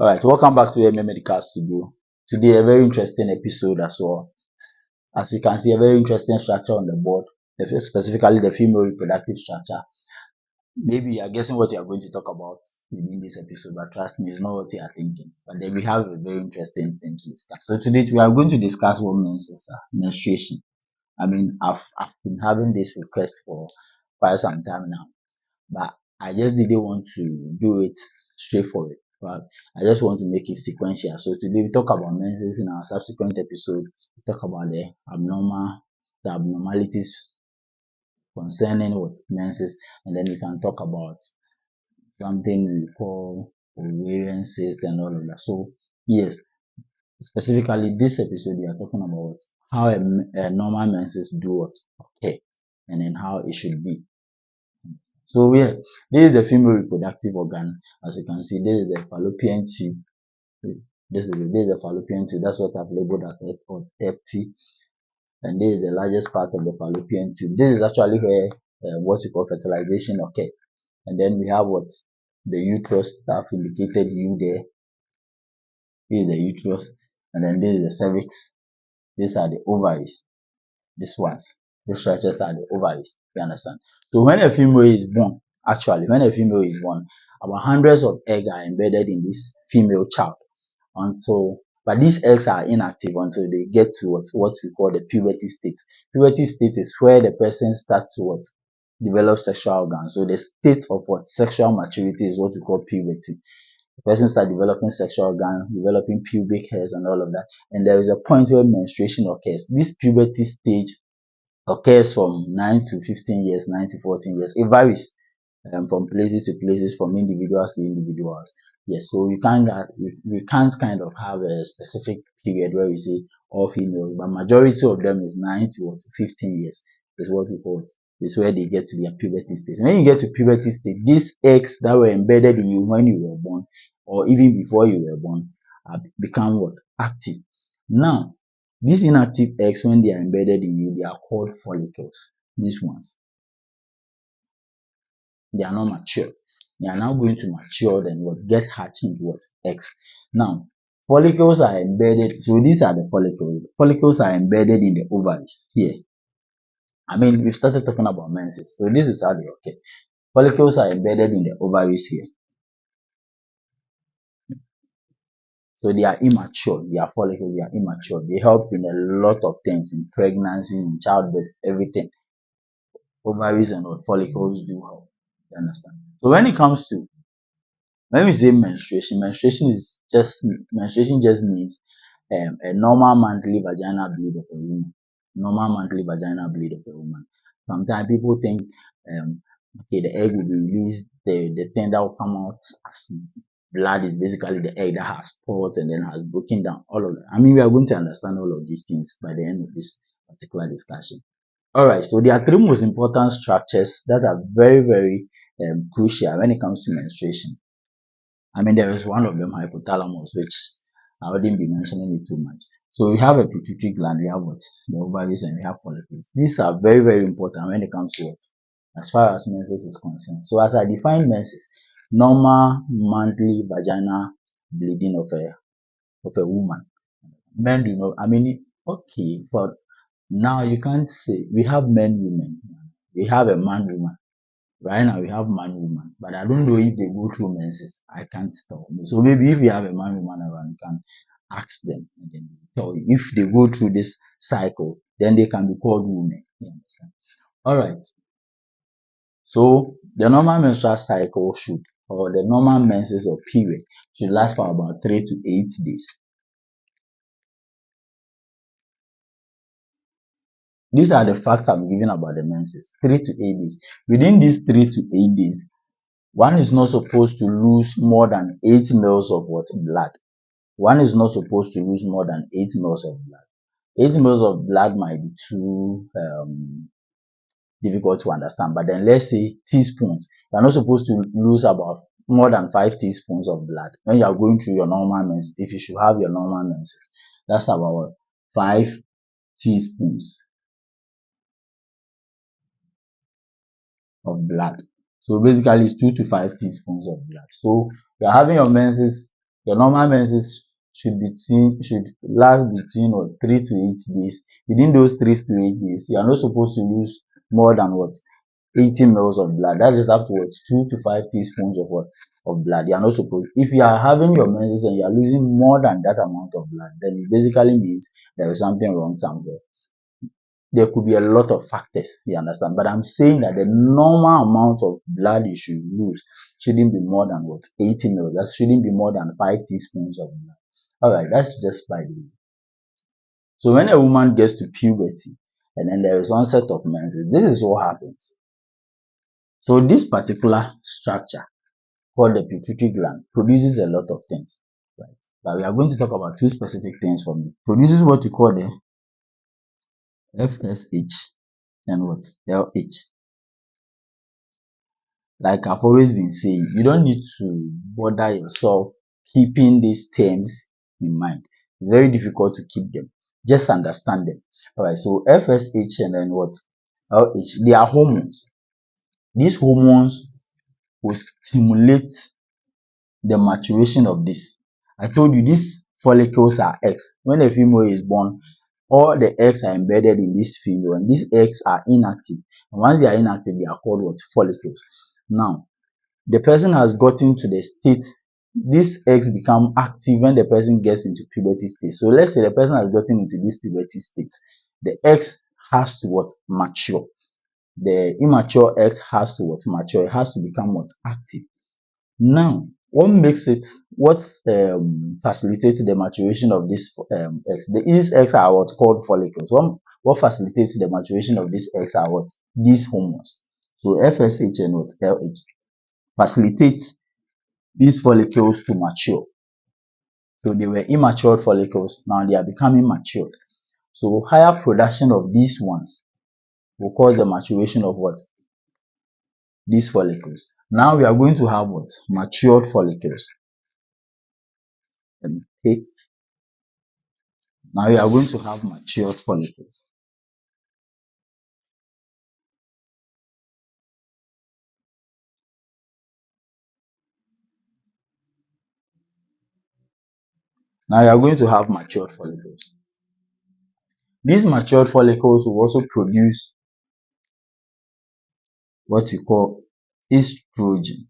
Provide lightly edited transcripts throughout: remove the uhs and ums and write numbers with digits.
All right, welcome back to O.M.A Medical Studio. Today, a very interesting episode as well. As you can see, a very interesting structure on the board, specifically the female reproductive structure. Maybe you are guessing what you are going to talk about within this episode, but trust me, it's not what you are thinking. But then we have a very interesting thing to discuss. So today, we are going to discuss what menstruation. I've been having this request for quite some time now, but I just didn't want to do it straightforward. But I just want to make it sequential. So today we talk about menses. In our subsequent episode, we talk about the abnormalities concerning what menses, and then we can talk about something we call ovarian cyst and all of that. So yes, specifically this episode we are talking about how a normal menses do what okay, and then how it should be. So yeah, this is the female reproductive organ. As you can see, this is the fallopian tube. This is the fallopian tube. That's what I've labeled as FT. And this is the largest part of the fallopian tube. This is actually where what we call fertilization occurs. And then we have what the uterus that I've indicated you there. This is the uterus, and then this is the cervix. These are the ovaries. These ones, these structures are the ovaries. You understand? So when a female is born, when a female is born, about hundreds of eggs are embedded in this female child. But these eggs are inactive until they get to what we call the puberty state. Puberty state is where the person starts to develop sexual organs. So the state of sexual maturity is what we call puberty. The person starts developing sexual organs, developing pubic hairs and all of that. And there is a point where menstruation occurs. This puberty stage occurs from 9 to 15 years, 9 to 14 years. It varies from places to places, from individuals to individuals. Yes, so we can't kind of have a specific period where we say all females, but majority of them is 9 to 15 years is what we call it. Is where they get to their puberty stage. When you get to puberty stage, these eggs that were embedded in you when you were born, or even before you were born, become active. Now, these inactive eggs, when they are embedded in you, they are called follicles. These ones, they are not mature. They are now going to mature, then get hatched into eggs. Now, follicles are embedded. So these are the follicles. Follicles are embedded in the ovaries here. We started talking about menses. So this is how they occur. Follicles are embedded in the ovaries here. So they are immature. They are follicles. They are immature. They help in a lot of things, in pregnancy, in childbirth, everything. Ovaries and follicles do help. You understand? So when we say menstruation just means a normal monthly vaginal bleed of a woman. Normal monthly vaginal bleed of a woman. Sometimes people think okay, the egg will be released, the thing that will come out as blood is basically the egg that has spots and then has broken down. All of that. We are going to understand all of these things by the end of this particular discussion. Alright, so there are three most important structures that are very, very crucial when it comes to menstruation. There is one of them, hypothalamus, which I wouldn't be mentioning it too much. So we have a pituitary gland, we have the ovaries, and we have follicles. These are very, very important when it comes to as far as menses is concerned. So as I define menses, normal monthly vaginal bleeding of a woman. Men do not, okay, but now you can't say we have men, women. We have a man, woman. Right now we have man, woman. But I don't know if they go through menses. I can't tell. So maybe if you have a man, woman around, you can ask them and then tell you. If they go through this cycle, then they can be called women. You understand? Alright. So the normal menstrual cycle or the normal menses or period should last for about 3 to 8 days. These are the facts I'm giving about the menses. 3 to 8 days. Within these 3 to 8 days, one is not supposed to lose more than 8 ml of blood. One is not supposed to lose more than 8 ml of blood. 8 ml of blood might be too difficult to understand, but then let's say teaspoons. You are not supposed to lose about more than 5 teaspoons of blood when you are going through your normal menses. If you should have your normal menses, that's about 5 teaspoons of blood. So basically it's 2 to 5 teaspoons of blood. So you're having your menses Your normal menses should last between what 3 to 8 days. Within those 3 to 8 days, you are not supposed to lose more than what 80 mils of blood. That is up to what 2 to 5 teaspoons of what of blood. You are not supposed. If you are having your menses and you are losing more than that amount of blood, then it basically means there is something wrong somewhere. There could be a lot of factors, you understand, but I'm saying that the normal amount of blood you should lose shouldn't be more than what 80 mils. That shouldn't be more than 5 teaspoons of blood. All right, that's just by the way. So when a woman gets to puberty and then there is onset of menses, this is what happens. So this particular structure called the pituitary gland produces a lot of things, right? But we are going to talk about two specific things from it. Produces what we call the FSH and what LH. Like I've always been saying, you don't need to bother yourself keeping these terms in mind. It's very difficult to keep them. Just understand them. Alright, so FSH and then what? LH, they are hormones. These hormones will stimulate the maturation of this. I told you these follicles are eggs. When a female is born, all the eggs are embedded in this female, and these eggs are inactive. And once they are inactive, they are called what? Follicles. Now, the person has gotten to the state, these eggs become active when the person gets into puberty state. So let's say the person has gotten into this puberty state, the eggs has to what? Mature. The immature eggs has to what? Mature. It has to become what? Active. Now, what facilitates the maturation of these eggs? These eggs are what called follicles. What facilitates the maturation of these eggs are what? These hormones. So FSH and what? LH facilitates these follicles to mature. So they were immature follicles, now they are becoming matured. So higher production of these ones will cause the maturation of what? These follicles. Now we are going to have what? Matured follicles. Okay. Now we are going to have matured follicles. Now we are going to have matured follicles. These matured follicles will also produce what we call estrogen.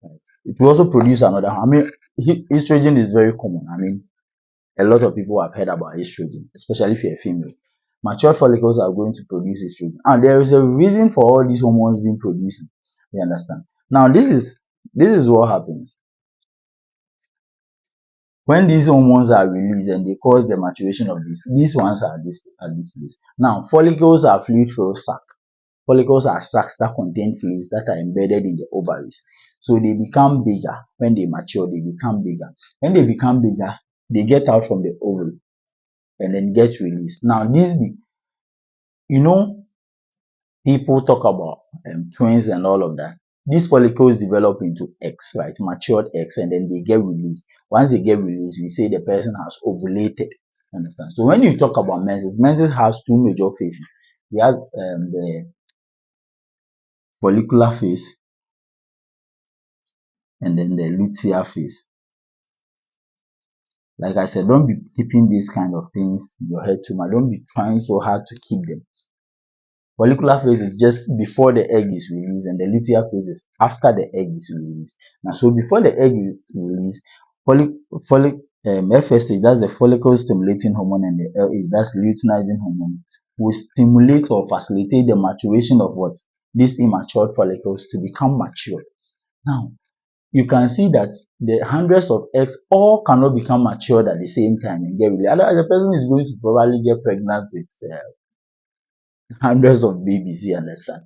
Right? It will also produce another. I mean, estrogen is very common. I mean, a lot of people have heard about estrogen, especially if you're a female. Mature follicles are going to produce estrogen, and there is a reason for all these hormones being produced. You understand? Now, this is what happens when these hormones are released and they cause the maturation of this. These ones are at this place. Now, follicles are fluid-filled sac. Follicles are sacs that contain fluids that are embedded in the ovaries. So they become bigger. When they mature, they become bigger. When they become bigger, they get out from the ovary and then get released. Now, you know, people talk about twins and all of that. These follicles develop into eggs, right? Matured eggs, and then they get released. Once they get released, we say the person has ovulated. Understand? So when you talk about menses has two major phases. We have the follicular phase and then the luteal phase. Like I said, don't be keeping these kind of things in your head too much. Don't be trying so hard to keep them. Follicular phase is just before the egg is released, and the luteal phase is after the egg is released. Now, so before the egg is released, FSH, that's the follicle stimulating hormone, and the LH, that's luteinizing hormone, will stimulate or facilitate the maturation of what? These immature follicles to become mature. Now, you can see that the hundreds of eggs all cannot become matured at the same time and get released. Otherwise, the person is going to probably get pregnant with hundreds of babies, you understand?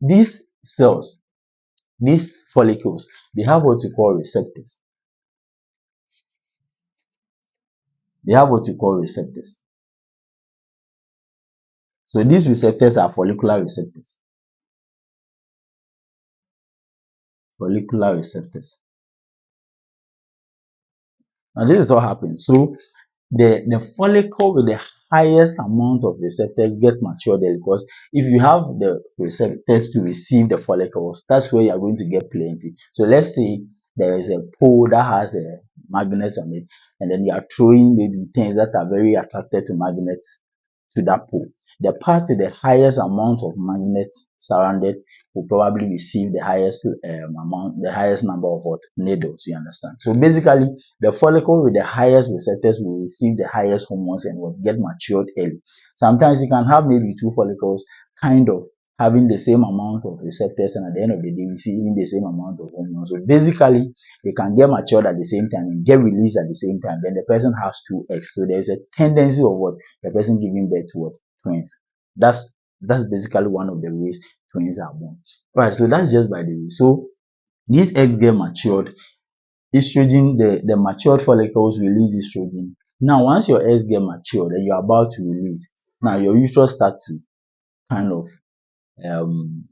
These cells, these follicles, they have what you call receptors. They have what you call receptors. So these receptors are follicular receptors. Follicular receptors. Now this is what happens. So the follicle with the highest amount of receptors get matured early, because if you have the receptors to receive the follicles, that's where you are going to get plenty. So let's say there is a pole that has a magnet on it, and then you are throwing maybe things that are very attracted to magnets to that pole. The part with the highest amount of magnets surrounded will probably receive the highest the highest number of what needles. You understand? So basically, the follicle with the highest receptors will receive the highest hormones and will get matured early. Sometimes you can have maybe two follicles kind of having the same amount of receptors, and at the end of the day receiving the same amount of hormones. So basically, they can get matured at the same time and get released at the same time. Then the person has two eggs. So there's a tendency of what the person giving birth to what twins. That's basically one of the ways twins are born. Right, so that's just by the way. So these eggs get matured, estrogen, the matured follicles release estrogen. Now, once your eggs get matured and you're about to release, now your uterus starts to kind of um,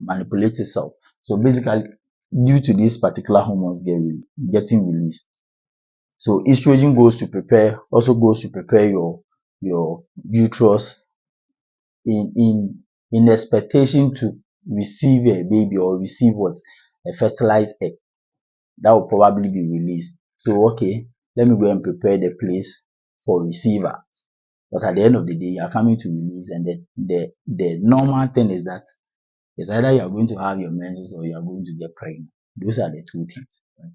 manipulate itself. So basically, due to these particular hormones getting released, so estrogen also goes to prepare your uterus in expectation to receive a baby or receive what a fertilized egg that will probably be released. So okay, let me go and prepare the place for receiver. Because at the end of the day, you are coming to release, and the normal thing is that it's either you are going to have your menses or you are going to get pregnant. Those are the two things. Right?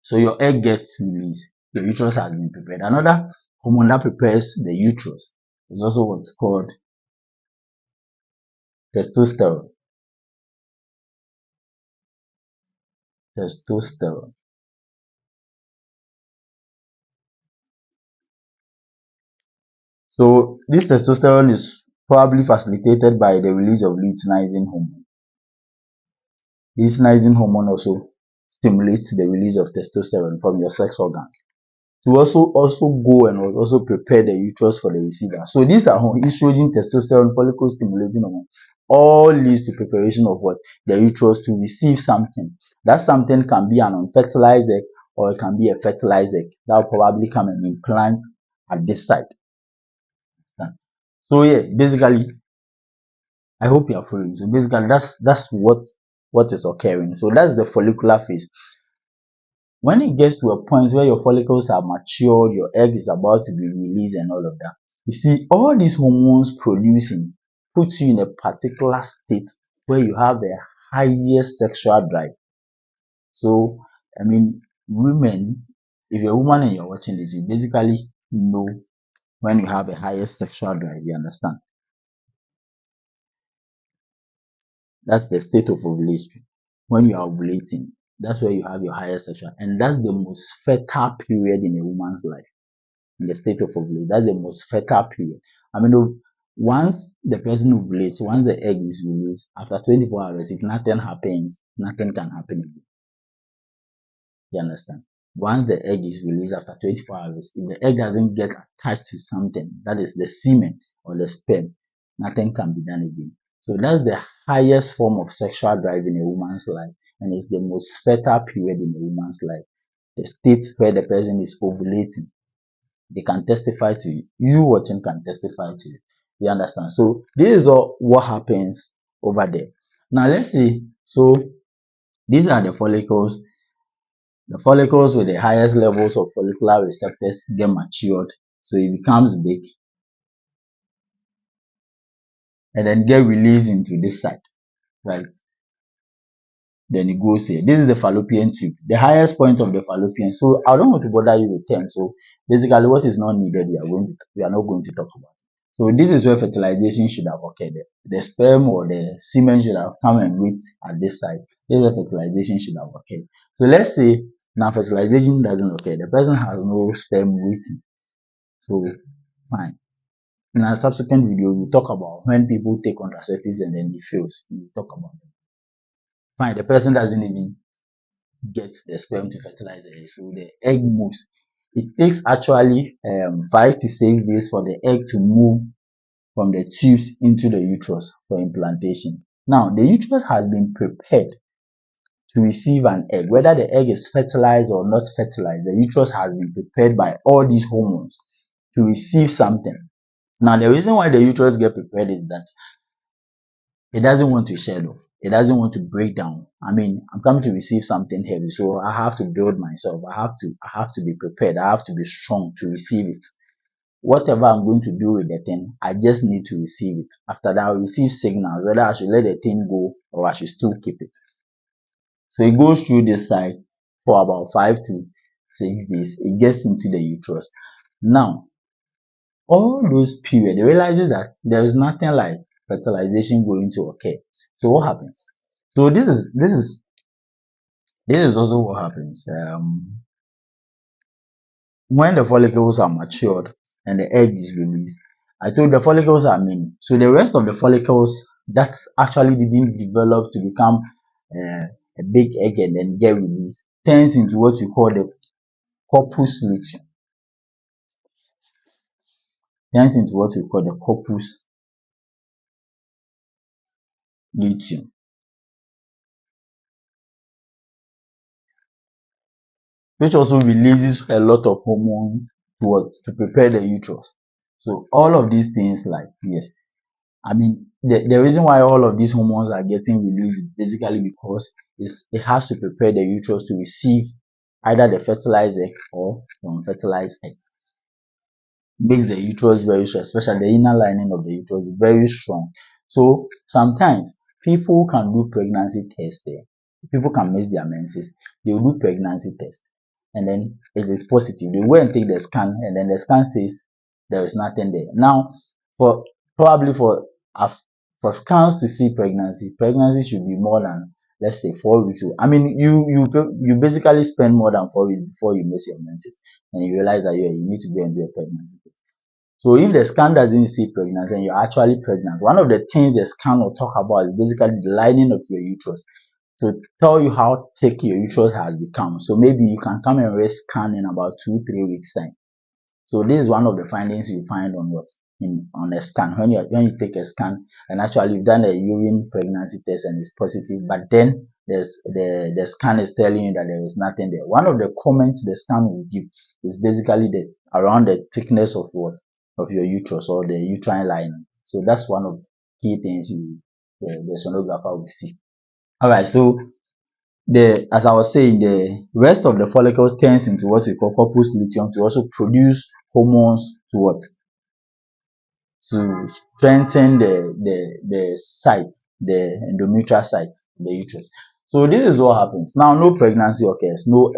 So your egg gets released, the uterus has been prepared. Another hormone that prepares the uterus is also what's called testosterone. Testosterone. So this testosterone is probably facilitated by the release of luteinizing hormone. Luteinizing hormone also stimulates the release of testosterone from your sex organs to also go and also prepare the uterus for the receiver. So these are estrogen, testosterone, follicle stimulating hormone, all leads to preparation of what the uterus to receive something. That something can be an unfertilized egg or it can be a fertilized egg that will probably come and implant at this site. So yeah, basically, I hope you are following. So basically, that's what is occurring. So that's the follicular phase. When it gets to a point where your follicles are matured, your egg is about to be released and all of that, you see all these hormones producing puts you in a particular state where you have the highest sexual drive. So, I mean, women, if you're a woman and you're watching this, you basically know when you have a highest sexual drive, you understand? That's the state of ovulation. When you are ovulating, that's where you have your highest sexual, and that's the most fertile period in a woman's life. In the state of ovulation, that's the most fertile period. I mean, once the person ovulates, once the egg is released, after 24 hours, if nothing happens, nothing can happen again. You understand? Once the egg is released after 24 hours, if the egg doesn't get attached to something, that is the semen or the sperm, nothing can be done again. So that's the highest form of sexual drive in a woman's life, and it's the most fertile period in a woman's life. The state where the person is ovulating, they can testify to you. You watching can testify to you. You understand? So this is all what happens over there. Now let's see. So these are the follicles. The follicles with the highest levels of follicular receptors get matured, so it becomes big and then get released into this side, right? Then it goes here. This is the fallopian tube, the highest point of the fallopian. So I don't want to bother you with terms. So basically, what is not needed, we are not going to talk about. So this is where fertilization should have occurred. The sperm or the semen should have come and wait at this side. This is where fertilization should have occurred. So let's say now fertilization doesn't occur. The person has no sperm waiting. So fine. In a subsequent video, we'll talk about when people take contraceptives and then it fails. We'll talk about them. Fine. The person doesn't even get the sperm to fertilize the egg. So the egg moves. It takes actually 5 to 6 days for the egg to move from the tubes into the uterus for implantation. Now, the uterus has been prepared to receive an egg. Whether the egg is fertilized or not fertilized, the uterus has been prepared by all these hormones to receive something. Now, the reason why the uterus get prepared is that it doesn't want to shed off. It doesn't want to break down. I mean, I'm coming to receive something heavy, so I have to build myself. I have to be prepared. I have to be strong to receive it. Whatever I'm going to do with the thing, I just need to receive it. After that, I'll receive signals whether I should let the thing go or I should still keep it. So it goes through this side for about 5 to 6 days. It gets into the uterus. Now, all those periods, it realizes that there is nothing like fertilization going to occur. So what happens? So this is also what happens. When the follicles are matured and the egg is released, I told the follicles are many. So the rest of the follicles that actually didn't develop to become a big egg and then get released turns into what we call the corpus luteum. Turns into what we call the corpus luteum, which also releases a lot of hormones to prepare the uterus. So all of these things, like, yes, I mean, the reason why all of these hormones are getting released is basically because it has to prepare the uterus to receive either the fertilized egg or the unfertilized egg. Makes the uterus very strong, especially the inner lining of the uterus very strong. So sometimes people can do pregnancy tests there. People can miss their menses. They will do pregnancy test, and then it is positive. They go and take the scan, and then the scan says there is nothing there. Now, for probably uh, for scans to see pregnancy should be more than, let's say, 4 weeks. I mean, you basically spend more than 4 weeks before you miss your menses, and you realize that you need to go and do a pregnancy test. So if the scan doesn't see pregnancy and you're actually pregnant, one of the things the scan will talk about is basically the lining of your uterus to tell you how thick your uterus has become. So maybe you can come and re-scan in about 2-3 weeks time. So this is one of the findings you find on a scan. When you take a scan and actually you've done a urine pregnancy test and it's positive, but then the scan is telling you that there is nothing there. One of the comments the scan will give is basically the around the thickness of your uterus or the uterine lining. So that's one of the key things the sonographer will see. Alright, so as I was saying, the rest of the follicles turns into what we call corpus luteum to also produce hormones to strengthen the site, the endometrial site, the uterus. So this is what happens. Now, no pregnancy occurs, no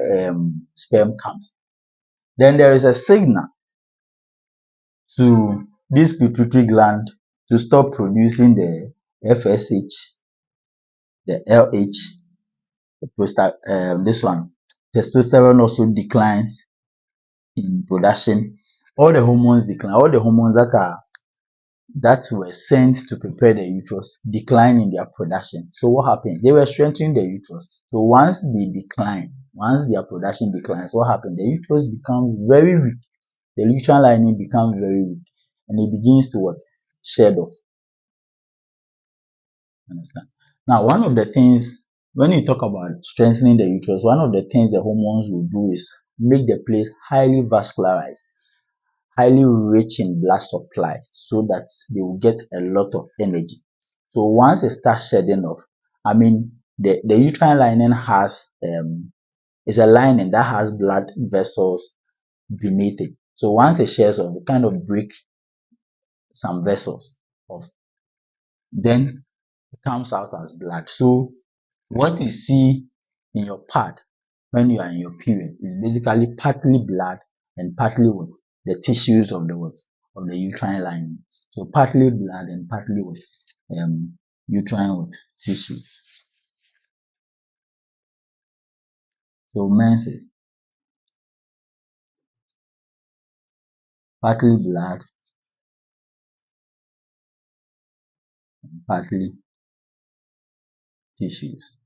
sperm comes. Then there is a signal to this pituitary gland to stop producing the FSH, the LH, this one. Testosterone also declines in production. All the hormones decline. All the hormones that were sent to prepare the uterus decline in their production. So what happened? They were strengthening the uterus. So once their production declines, what happened? The uterus becomes very weak. The uterine lining becomes very weak, and it begins to what? Shed off. Understand? Now, one of the things when you talk about strengthening the uterus, one of the things the hormones will do is make the place highly vascularized, highly rich in blood supply, so that they will get a lot of energy. So once it starts shedding off, I mean, the uterine lining is a lining that has blood vessels beneath it. So once it sheds off, it kind of break some vessels off. Then it comes out as blood. So what you see in your pad when you are in your period is basically partly blood and partly what? The tissues of the uterine lining. So partly blood and partly what? Uterine what? Tissue. So menses, partly blood, partly tissues.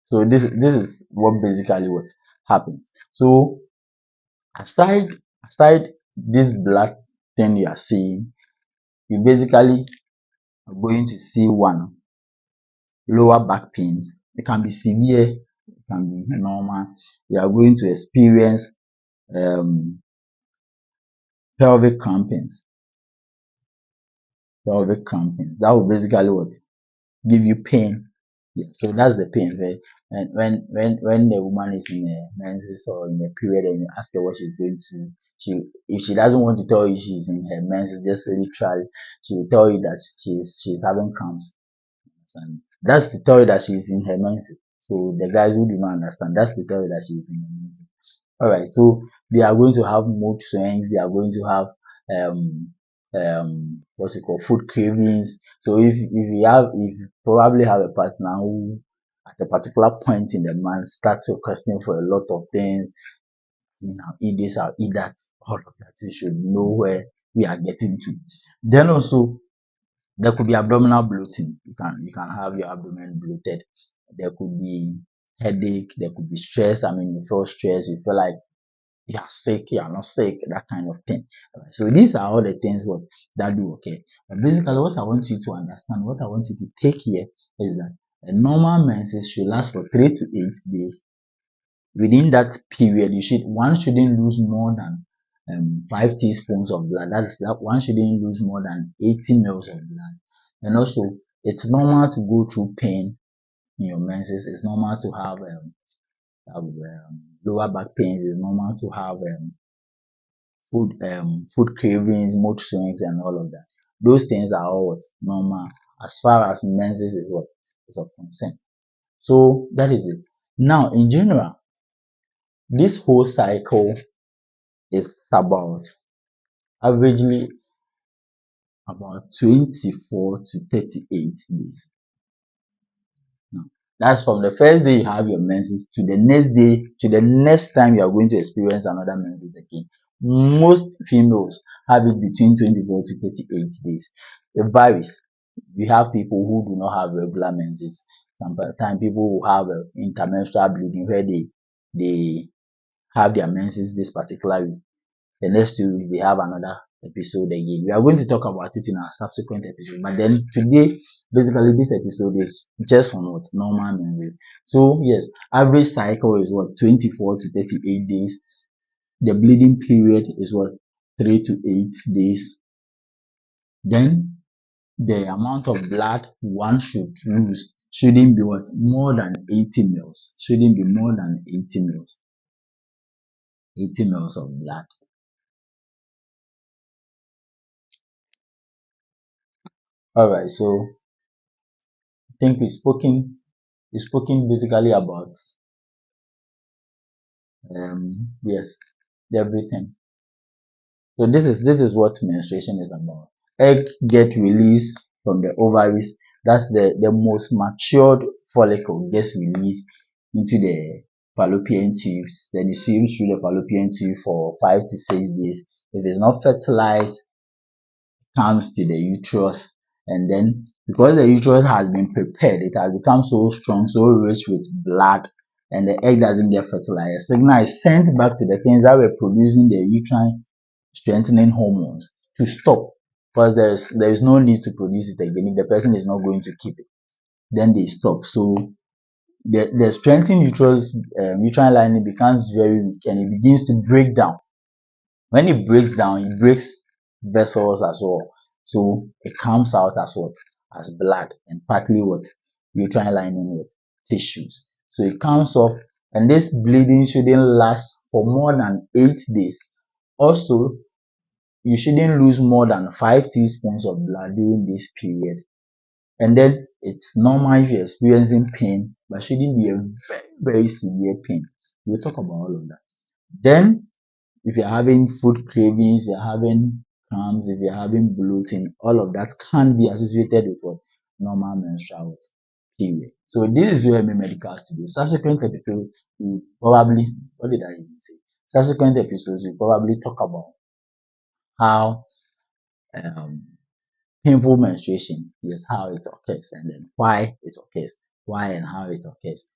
So this is what basically what happens. So aside aside this blood thing you are seeing, you basically are going to see one lower back pain. It can be severe, it can be normal. You are going to experience um, pelvic crampings. Pelvic cramping. That will basically what give you pain. Yeah, so that's the pain, right? And when the woman is in a menses or in a period, and you ask her what she's going to, she if she doesn't want to tell you she's in her menses, just literally, she will tell you that she's having cramps. And that's to tell you that she's in her menses. So the guys who do not understand, that's to tell you that she's in her menses. All right, so they are going to have mood swings. They are going to have what's it called, food cravings. So if you probably have a partner who at a particular point in the month starts requesting for a lot of things, you know, eat this, I'll eat that, all of that, you should know where we are getting to. Then also there could be abdominal bloating. You can have your abdomen bloated. There could be headache. There could be stress. I mean, you feel stressed. You feel like you are sick, you are not sick, that kind of thing. Alright, so these are all the things what that do okay. But basically, what I want you to understand, what I want you to take here is that a normal menses should last for 3 to 8 days. Within that period, one shouldn't lose more than 5 teaspoons of blood. That one shouldn't lose more than 80 mils of blood. And also, it's normal to go through pain in your menses. It's normal to have lower back pains. It's normal to have food cravings, mood swings, and all of that. Those things are all what normal as far as menses is what is of concern. So that is it. Now, in general, this whole cycle is about averagely about 24 to 38 days. Now, that's from the first day you have your menses to the next day, to the next time you are going to experience another menses again. Most females have it between 24 to 38 days. It varies. We have people who do not have regular menses. Sometimes people who have intermenstrual bleeding where they have their menses this particular week. The next 2 weeks they have another episode again. We are going to talk about it in our subsequent episode. But then today, basically this episode is just on what normal menses. So yes, average cycle is what 24 to 38 days. The bleeding period is what 3 to 8 days. Then the amount of blood one should lose shouldn't be what more than 80 mils. Shouldn't be more than 80 mils. 80 mils of blood. Alright, so I think we've spoken basically about yes, everything. So this is what menstruation is about. Egg get released from the ovaries. That's the most matured follicle gets released into the fallopian tubes. Then it swims through the fallopian tube for 5 to 6 days. If it's not fertilized, comes to the uterus, and then because the uterus has been prepared, it has become so strong, so rich with blood, and the egg doesn't get fertilized. A signal is sent back to the things that were producing the uterine strengthening hormones to stop, because there is no need to produce it again if the person is not going to keep it. Then they stop. So the strengthened uterine lining becomes very weak and it begins to break down. When it breaks down, it breaks vessels as well. So it comes out as what? As blood and partly what? Uterine lining with tissues. So it comes off, and this bleeding shouldn't last for more than 8 days. Also, you shouldn't lose more than 5 teaspoons of blood during this period. And then it's normal if you're experiencing pain, but shouldn't be a very, very severe pain. We'll talk about all of that. Then if you're having food cravings, you're having cramps, if you're having bloating, all of that can be associated with what? Normal menstrual period. So this is where medical today. Subsequent episodes will probably, what did I even say? Subsequent episodes will probably talk about how um, painful menstruation is, how it occurs, and then why it occurs, why and how it occurs.